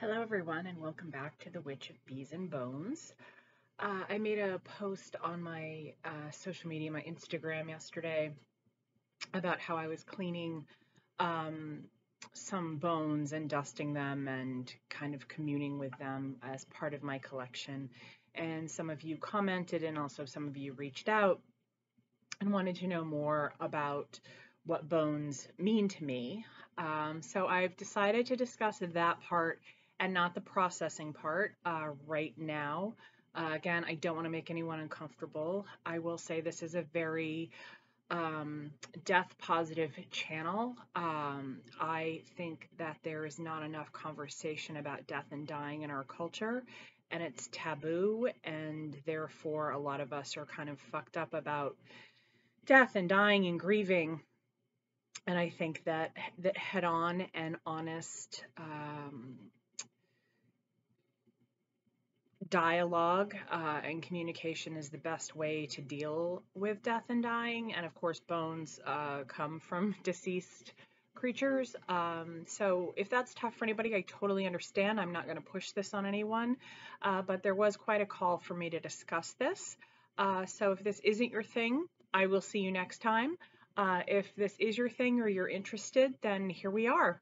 Hello everyone and welcome back to the Witch of Bees and Bones. I made a post on my social media, my Instagram yesterday, about how I was cleaning some bones and dusting them and kind of communing with them as part of my collection. And some of you commented and also some of you reached out and wanted to know more about what bones mean to me. So I've decided to discuss that part and not the processing part right now. Again, I don't want to make anyone uncomfortable. I will say this is a very death positive channel. I think that there is not enough conversation about death and dying in our culture, and it's taboo, and therefore a lot of us are kind of fucked up about death and dying and grieving. And I think that head on and honest dialogue and communication is the best way to deal with death and dying. And of course, bones come from deceased creatures. So if that's tough for anybody, I totally understand. I'm not going to push this on anyone, but there was quite a call for me to discuss this. So if this isn't your thing, I will see you next time. If this is your thing or you're interested, then here we are.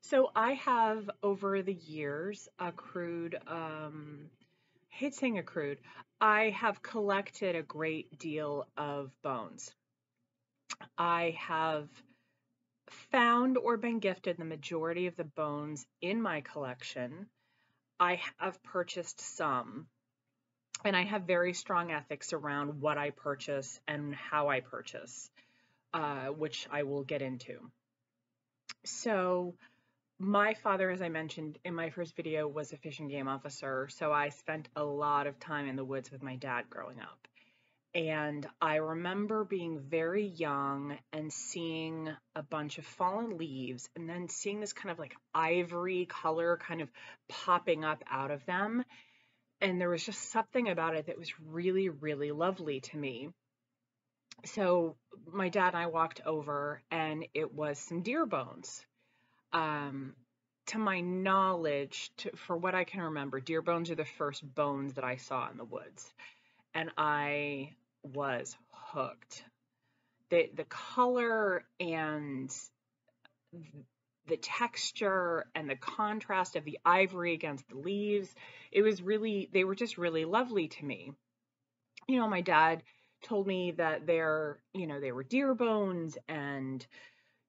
So I have over the years accrued, hate saying accrued, I have collected a great deal of bones. I have found or been gifted the majority of the bones in my collection. I have purchased some, and I have very strong ethics around what I purchase and how I purchase, which I will get into. So my father, as I mentioned in my first video, was a fish and game officer, so I spent a lot of time in the woods with my dad growing up. And I remember being very young and seeing a bunch of fallen leaves and then seeing this kind of like ivory color kind of popping up out of them. And there was just something about it that was really, really lovely to me. So my dad and I walked over, and it was some deer bones. To my knowledge, for what I can remember, deer bones are the first bones that I saw in the woods, and I was hooked. The color and the texture and the contrast of the ivory against the leaves, they were just really lovely to me. My dad told me that they were deer bones, and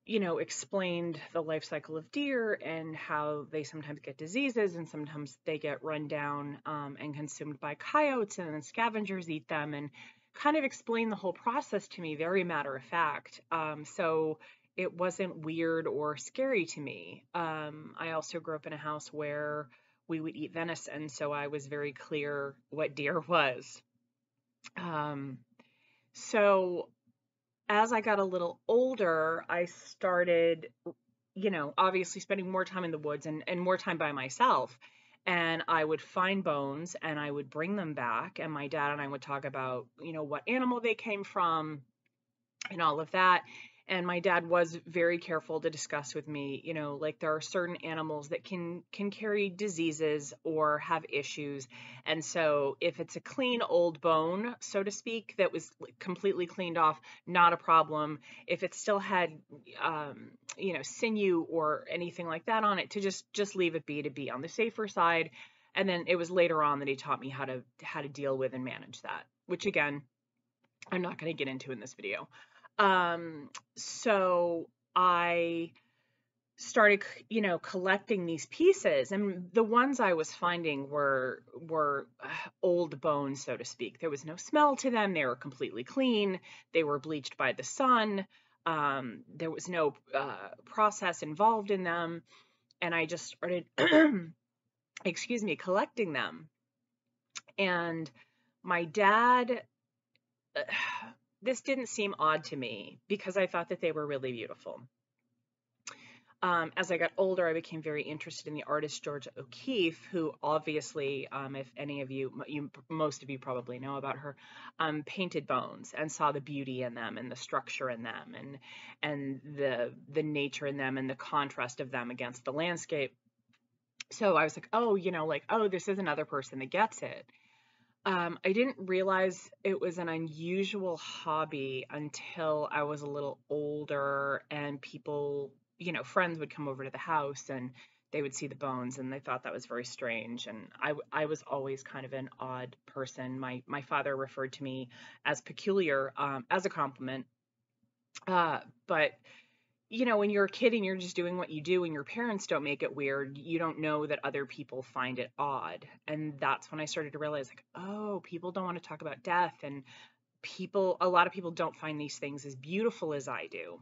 explained the life cycle of deer and how they sometimes get diseases and sometimes they get run down and consumed by coyotes, and then scavengers eat them, and kind of explained the whole process to me very matter of fact. So it wasn't weird or scary to me. I also grew up in a house where we would eat venison, so I was very clear what deer was. So as I got a little older, I started, obviously spending more time in the woods and more time by myself. And I would find bones and I would bring them back. And my dad and I would talk about, what animal they came from and all of that. And my dad was very careful to discuss with me, like there are certain animals that can carry diseases or have issues. And so if it's a clean old bone, so to speak, that was completely cleaned off, not a problem. If it still had, sinew or anything like that on it, to just leave it be, to be on the safer side. And then it was later on that he taught me how to deal with and manage that, which again, I'm not going to get into in this video. So I started, collecting these pieces, and the ones I was finding were old bones, so to speak. There was no smell to them. They were completely clean. They were bleached by the sun. There was no process involved in them. And I just started, collecting them. And my dad, this didn't seem odd to me because I thought that they were really beautiful. As I got older, I became very interested in the artist Georgia O'Keeffe, who obviously, if any of most of you probably know about her, painted bones and saw the beauty in them and the structure in them and the nature in them and the contrast of them against the landscape. So I was like, oh, like, this is another person that gets it. I didn't realize it was an unusual hobby until I was a little older and people, friends would come over to the house and they would see the bones and they thought that was very strange. And I was always kind of an odd person. My father referred to me as peculiar, as a compliment. But when you're a kid and you're just doing what you do and your parents don't make it weird, you don't know that other people find it odd. And that's when I started to realize, like, oh, people don't want to talk about death. And a lot of people don't find these things as beautiful as I do.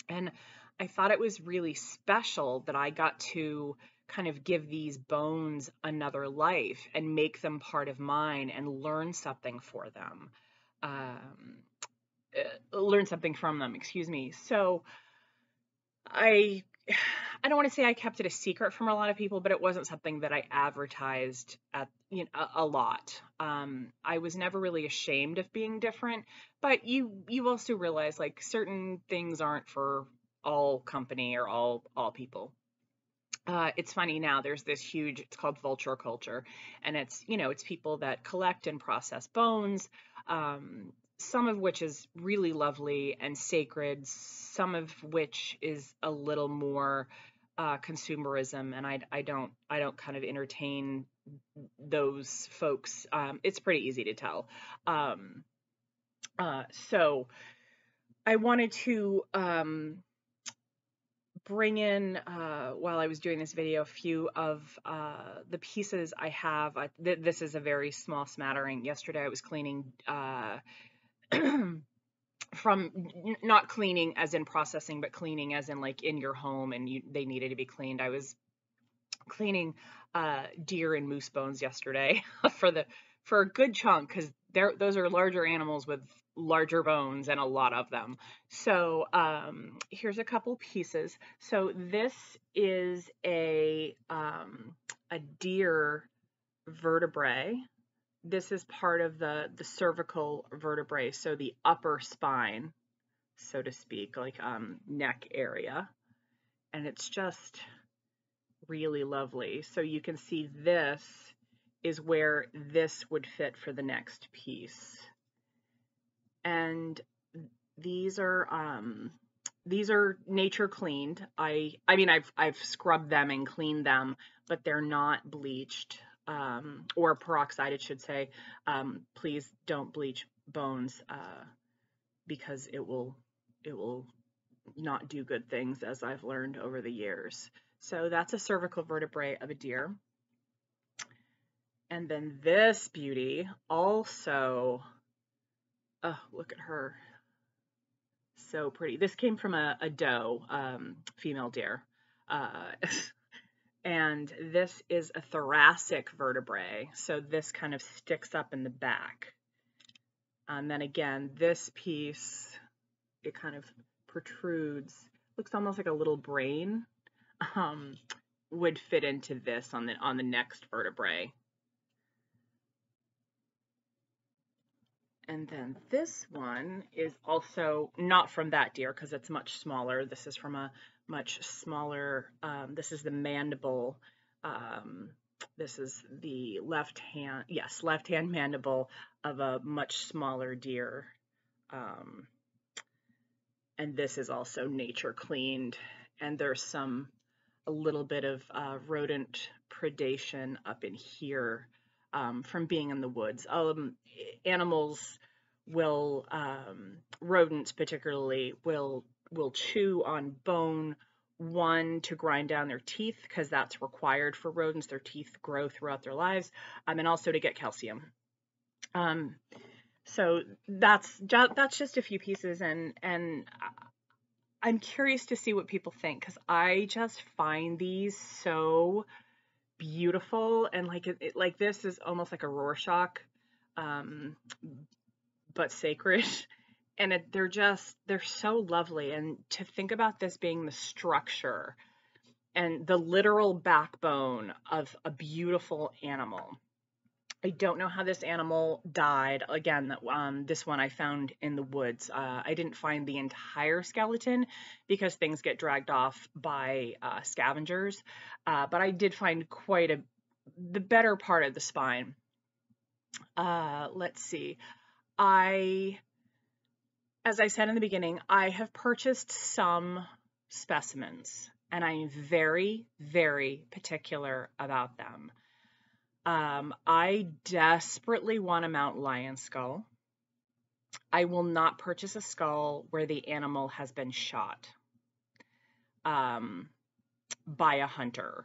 And I thought it was really special that I got to kind of give these bones another life and make them part of mine and learn something for them. Um, Learn something from them, excuse me. So, I I don't want to say I kept it a secret from a lot of people, but it wasn't something that I advertised at a lot. I was never really ashamed of being different, but you also realize like certain things aren't for all company or all people. It's funny now, there's this huge, it's called vulture culture, and it's people that collect and process bones, some of which is really lovely and sacred, some of which is a little more consumerism, and I don't kind of entertain those folks. It's pretty easy to tell. Um, so I wanted to bring in, while I was doing this video, a few of the pieces I have. This is a very small smattering. Yesterday I was cleaning, from not cleaning as in processing, but cleaning as in like in your home and they needed to be cleaned. I was cleaning deer and moose bones yesterday for a good chunk because those are larger animals with larger bones and a lot of them. So here's a couple pieces. So this is a deer vertebrae. This is part of the cervical vertebrae, so the upper spine, so to speak, like neck area, and it's just really lovely. So you can see this is where this would fit for the next piece. And these are nature cleaned. I mean I've scrubbed them and cleaned them, but they're not bleached, or peroxide, it should say. Please don't bleach bones, because it will not do good things, as I've learned over the years. So that's a cervical vertebrae of a deer. And then this beauty also, oh, look at her. So pretty. This came from a doe, female deer. Uh, and this is a thoracic vertebrae. So this kind of sticks up in the back. And then again, this piece, it kind of protrudes, looks almost like a little brain, um, would fit into this on the next vertebrae. And then this one is also not from that deer because it's much smaller. This is from a much smaller, this is the mandible. This is the left hand mandible of a much smaller deer. And this is also nature cleaned. And there's a little bit of rodent predation up in here, from being in the woods. Animals will, rodents particularly, will chew on bone, one, to grind down their teeth, because that's required for rodents. Their teeth grow throughout their lives, and also to get calcium. So that's just a few pieces, and I'm curious to see what people think, because I just find these so beautiful, and like this is almost like a Rorschach, but sacred. And they're so lovely. And to think about this being the structure and the literal backbone of a beautiful animal I don't know how this animal died. Again, this one I found in the woods. I didn't find the entire skeleton because things get dragged off by scavengers, but I did find the better part of the spine. Let's see. I, as I said in the beginning, I have purchased some specimens, and I'm very, very particular about them. I desperately want a mountain lion skull. I will not purchase a skull where the animal has been shot um, by a hunter,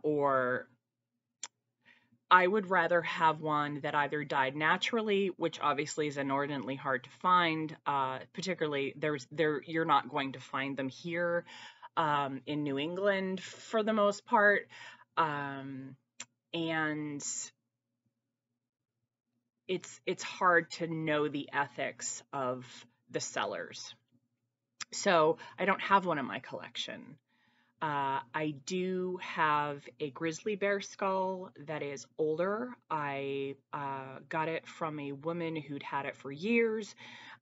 or I would rather have one that either died naturally, which obviously is inordinately hard to find. Particularly, you're not going to find them here in New England for the most part, and it's hard to know the ethics of the sellers. So I don't have one in my collection. I do have a grizzly bear skull that is older. I got it from a woman who'd had it for years,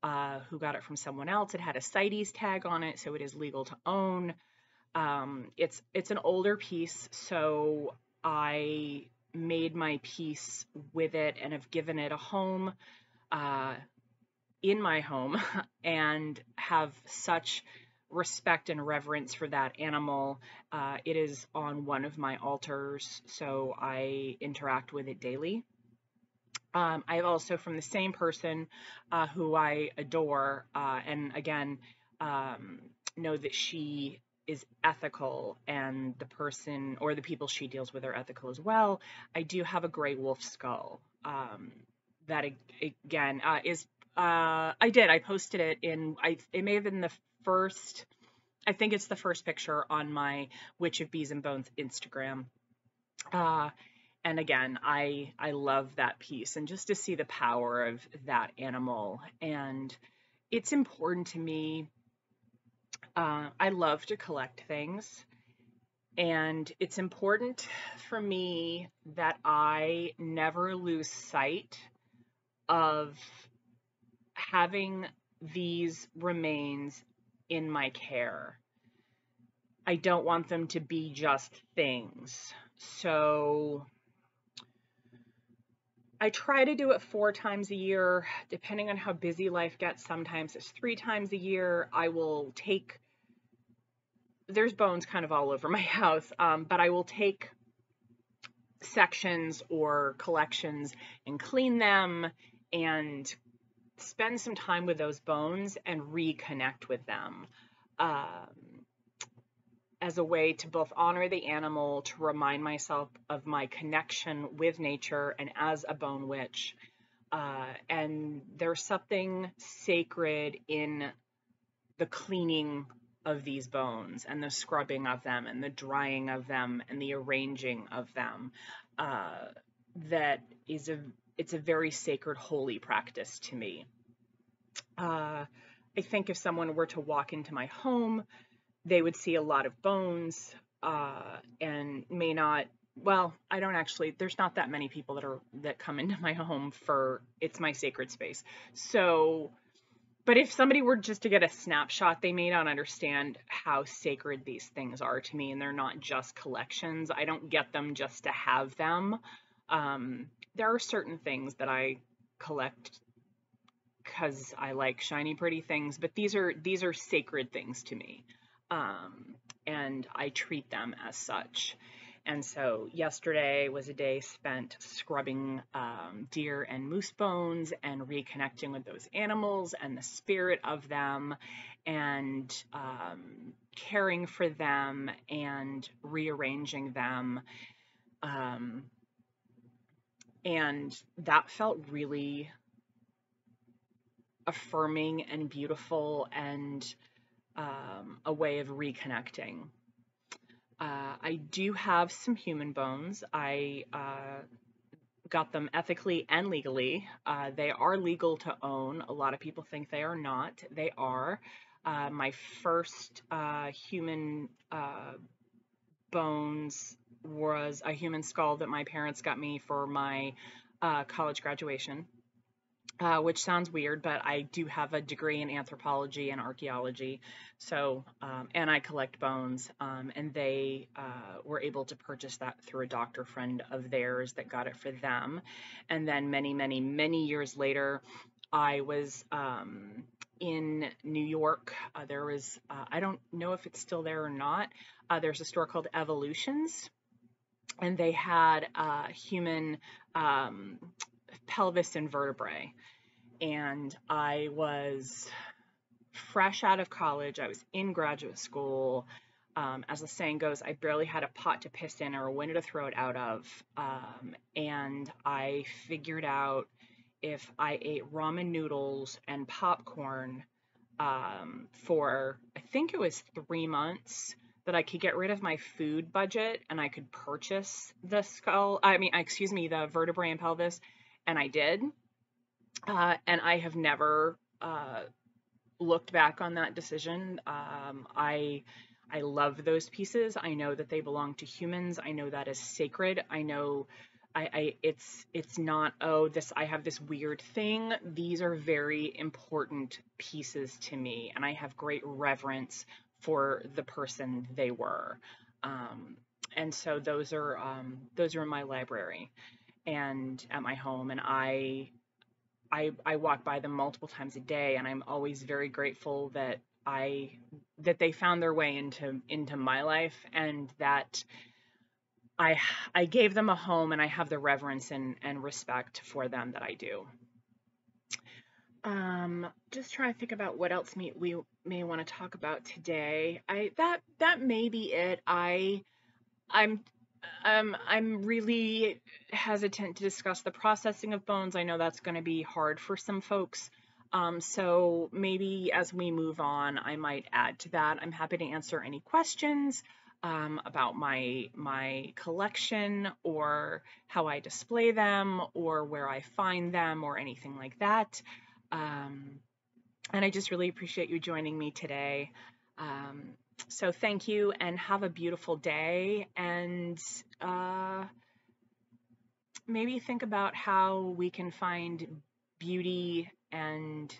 who got it from someone else. It had a CITES tag on it, so it is legal to own. It's an older piece, so I made my peace with it and have given it a home in my home and have such respect and reverence for that animal. It is on one of my altars, so I interact with it daily. I have also from the same person who I adore, and again, know that she is ethical and the person or the people she deals with are ethical as well. I do have a gray wolf skull that again is I posted it it may have been the first, I think it's the first picture on my Witch of Bees and Bones Instagram. And again, I love that piece, and just to see the power of that animal. And it's important to me. I love to collect things, and it's important for me that I never lose sight of having these remains in my care. I don't want them to be just things. So I try to do it 4 times a year, depending on how busy life gets. Sometimes it's 3 times a year. There's bones kind of all over my house, but I will take sections or collections and clean them and spend some time with those bones and reconnect with them. As a way to both honor the animal, to remind myself of my connection with nature and as a bone witch. And there's something sacred in the cleaning of these bones and the scrubbing of them and the drying of them and the arranging of them. It's a very sacred, holy practice to me. I think if someone were to walk into my home, they would see a lot of bones and may not, well, I don't actually, there's not that many people that come into my home it's my sacred space. So, but if somebody were just to get a snapshot, they may not understand how sacred these things are to me, and they're not just collections. I don't get them just to have them. There are certain things that I collect because I like shiny, pretty things, but these are sacred things to me. And I treat them as such. And so yesterday was a day spent scrubbing deer and moose bones and reconnecting with those animals and the spirit of them, and caring for them and rearranging them. And that felt really affirming and beautiful, and a way of reconnecting. I do have some human bones. I got them ethically and legally. They are legal to own. A lot of people think they are not. They are. My first human bones was a human skull that my parents got me for my college graduation. Which sounds weird, but I do have a degree in anthropology and archaeology. So, and I collect bones, and they were able to purchase that through a doctor friend of theirs that got it for them. And then many, many, many years later, I was in New York. There was, I don't know if it's still there or not. There's a store called Evolutions, and they had human um, pelvis and vertebrae, and I was fresh out of college. I was in graduate school. As the saying goes, I barely had a pot to piss in or a window to throw it out of. And I figured out if I ate ramen noodles and popcorn for, I think it was 3 months, that I could get rid of my food budget and I could purchase the excuse me, the vertebrae and pelvis. And I did. And I have never looked back on that decision. I love those pieces. I know that they belong to humans. I know that is sacred. I know it's not, oh, this, I have this weird thing. These are very important pieces to me, and I have great reverence for the person they were. And so those are in my library and at my home, and I walk by them multiple times a day, and I'm always very grateful that they found their way into my life, and that I gave them a home, and I have the reverence and respect for them that I do. Just trying to think about what else we may want to talk about today. That may be it. I'm I'm really hesitant to discuss the processing of bones. I know that's going to be hard for some folks. So maybe as we move on, I might add to that. I'm happy to answer any questions about my collection, or how I display them, or where I find them, or anything like that. Um, and I just really appreciate you joining me today. Um, so thank you, and have a beautiful day. And maybe think about how we can find beauty and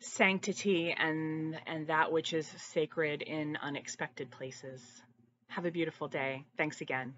sanctity and that which is sacred in unexpected places. Have a beautiful day. Thanks again.